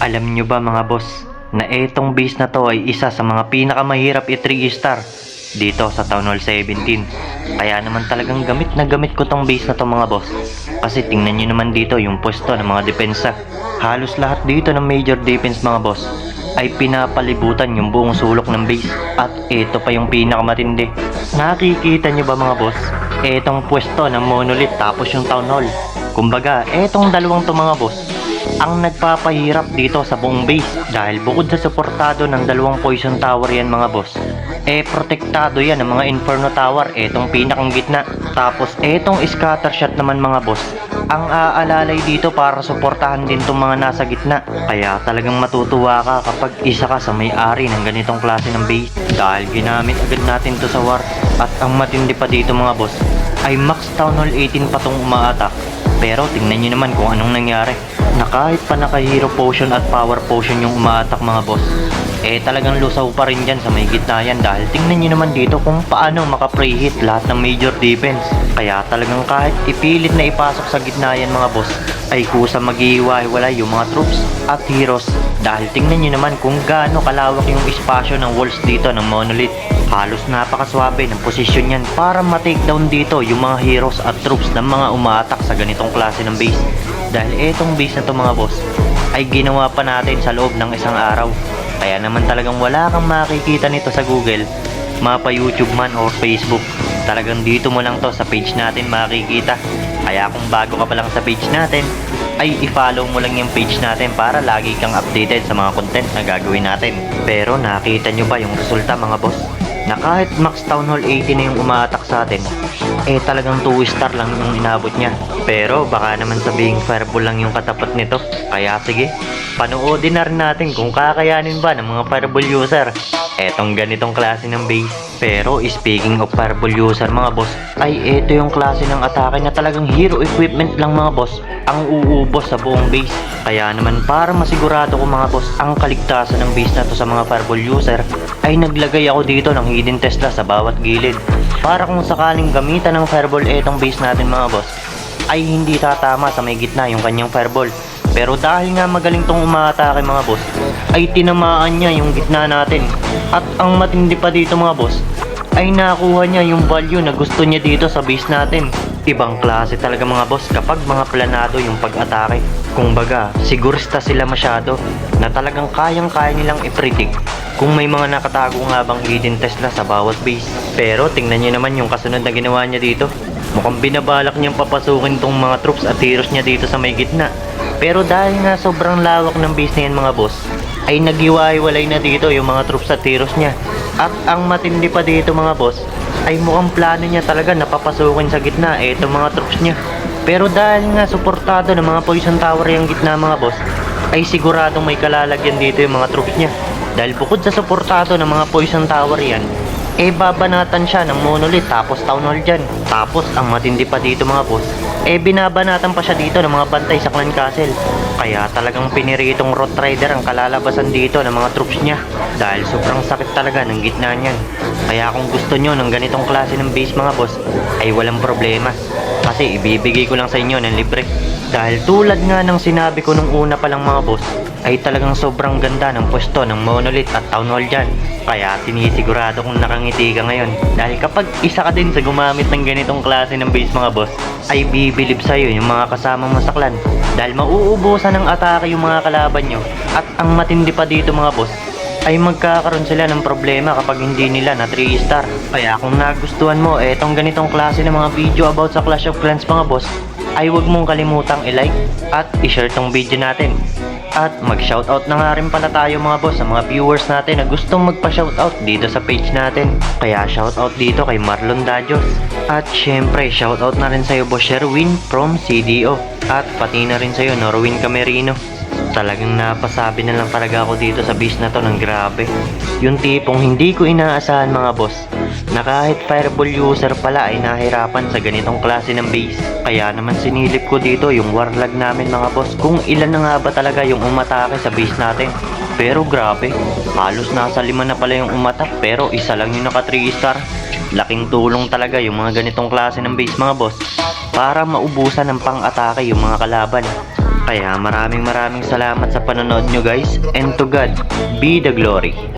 Alam nyo ba mga boss, na etong base na to ay isa sa mga pinakamahirap i-3 star dito sa Town Hall 17. Kaya naman talagang gamit na gamit ko tong base na to mga boss. Kasi tingnan nyo naman dito yung pwesto ng mga depensa. Halos lahat dito ng major defense mga boss ay pinapalibutan yung buong sulok ng base. At ito pa yung pinakamatindi. Nakikita nyo ba mga boss? Etong pwesto ng monolith tapos yung Town Hall. Kumbaga, etong dalawang to mga boss ang nagpapahirap dito sa buong base dahil bukod sa suportado ng dalawang poison tower yan mga boss, protektado yan ng mga inferno tower, etong pinakang gitna. Tapos etong scatter shot naman mga boss ang aalalay dito para suportahan din tong mga nasa gitna. Kaya talagang matutuwa ka kapag isa ka sa may-ari ng ganitong klase ng base dahil ginamit agad natin to sa war. At ang matindi pa dito mga boss ay max Town Hall 18 pa tong umaatak. Pero tingnan nyo naman kung anong nangyari, na kahit pa naka hero potion at power potion yung umaatak mga boss, talagang lusaw pa rin dyan sa may gitna yan. Dahil tingnan nyo naman dito kung paano maka-pre-hit lahat ng major defense. Kaya talagang kahit ipilit na ipasok sa gitna yan mga boss, ay kusa mag-iiwa-hiwalay yung mga troops at heroes. Dahil tingnan nyo naman kung gaano kalawak yung espasyo ng walls dito ng monolith. Halos napakaswabe ng posisyon yan para ma-takedown dito yung mga heroes at troops ng mga umaatak sa ganitong klase ng base. Dahil etong base na to mga boss ay ginawa pa natin sa loob ng isang araw. Kaya naman talagang wala kang makikita nito sa Google, mapa YouTube man or Facebook. Talagang dito mo lang to sa page natin makikita. Kaya kung bago ka pa lang sa page natin, ay i-follow mo lang yung page natin para lagi kang updated sa mga content na gagawin natin. Pero nakita nyo ba yung resulta mga boss? Na kahit max Town Hall 80 na yung umaatak sa atin, talagang 2 star lang yung inabot niya. Pero baka naman sabihing fireball lang yung katapat nito. Kaya sige, panoodin na rin natin kung kakayanin ba ng mga fireball user etong ganitong klase ng base. Pero speaking of fireball user mga boss, ay ito yung klase ng atake na talagang hero equipment lang mga boss ang uubos sa buong base. Kaya naman para masigurado ko mga boss ang kaligtasan ng base na to sa mga fireball user, ay naglagay ako dito ng hidden Tesla sa bawat gilid para kung sakaling gamitan ng fireball etong base natin mga boss, ay hindi tatama sa may gitna yung kanyang fireball. Pero dahil nga magaling tong umaatake mga boss, ay tinamaan niya yung gitna natin. At ang matindi pa dito mga boss, ay nakuha niya yung value na gusto niya dito sa base natin. Ibang klase talaga mga boss kapag mga planado yung pag-atake. Kumbaga, sigurista sila masyado na talagang kayang-kaya nilang i-predict kung may mga nakatago nga bang hidden Tesla sa bawat base. Pero tingnan niyo naman yung kasunod na ginawa niya dito. Mukhang binabalak niyang papasukin tong mga troops at heroes niya dito sa may gitna. Pero dahil nga sobrang lawak ng base na yan mga boss, ay naghiwa-hiwalay na dito yung mga troops at heroes niya. At ang matindi pa dito mga boss, ay mukhang plano niya talaga na papasukin sa gitna itong mga troops niya. Pero dahil nga suportado ng mga poison tower yung gitna mga boss, ay siguradong may kalalagyan dito yung mga troops niya. Dahil bukod sa suportado ng mga poison tower yan, babanatan siya ng monolith tapos Town Hall dyan. Tapos ang matindi pa dito mga boss, binabanatan pa siya dito ng mga bantay sa clan castle. Kaya talagang piniritong Road Rider ang kalalabasan dito ng mga troops niya. Dahil sobrang sakit talaga ng gitna niyan. Kaya kung gusto nyo ng ganitong klase ng base mga boss, ay walang problema. Kasi ibibigay ko lang sa inyo ng libre. Dahil tulad nga ng sinabi ko nung una pa lang mga boss, ay talagang sobrang ganda ng pwesto ng monolith at Town Hall dyan. Kaya sinisigurado kong nakangiti ka ngayon. Dahil kapag isa ka din sa gumamit ng ganitong klase ng base mga boss, ay bibilib sa'yo yung mga kasama mo sa clan. Dahil mauubusan ng atake yung mga kalaban nyo. At ang matindi pa dito mga boss, ay magkakaroon sila ng problema kapag hindi nila na 3 star. Kaya kung nagustuhan mo etong ganitong klase ng mga video about sa Clash of Clans mga boss, ay huwag mong kalimutang i-like at i-share tong video natin. At mag-shoutout na nga rin pala tayo mga boss sa mga viewers natin na gustong magpa-shoutout dito sa page natin. Kaya shoutout dito kay Marlon Dajos. At syempre shoutout na rin sa'yo Boss Sherwin from CDO. At pati na rin sa'yo Norwin Camerino. Talagang napasabi na lang talaga ako dito sa base na to ng grabe. Yung tipong hindi ko inaasahan mga boss, na kahit fireball user pala ay nahirapan sa ganitong klase ng base. Kaya naman sinilip ko dito yung warlag namin mga boss kung ilan na nga ba talaga yung umatake sa base natin. Pero grabe, halos nasa 5 na pala yung umatak pero isa lang yung naka 3 star. Laking tulong talaga yung mga ganitong klase ng base mga boss para maubusan ng pang-atake yung mga kalaban. Kaya maraming salamat sa panonood nyo guys, and to God be the glory.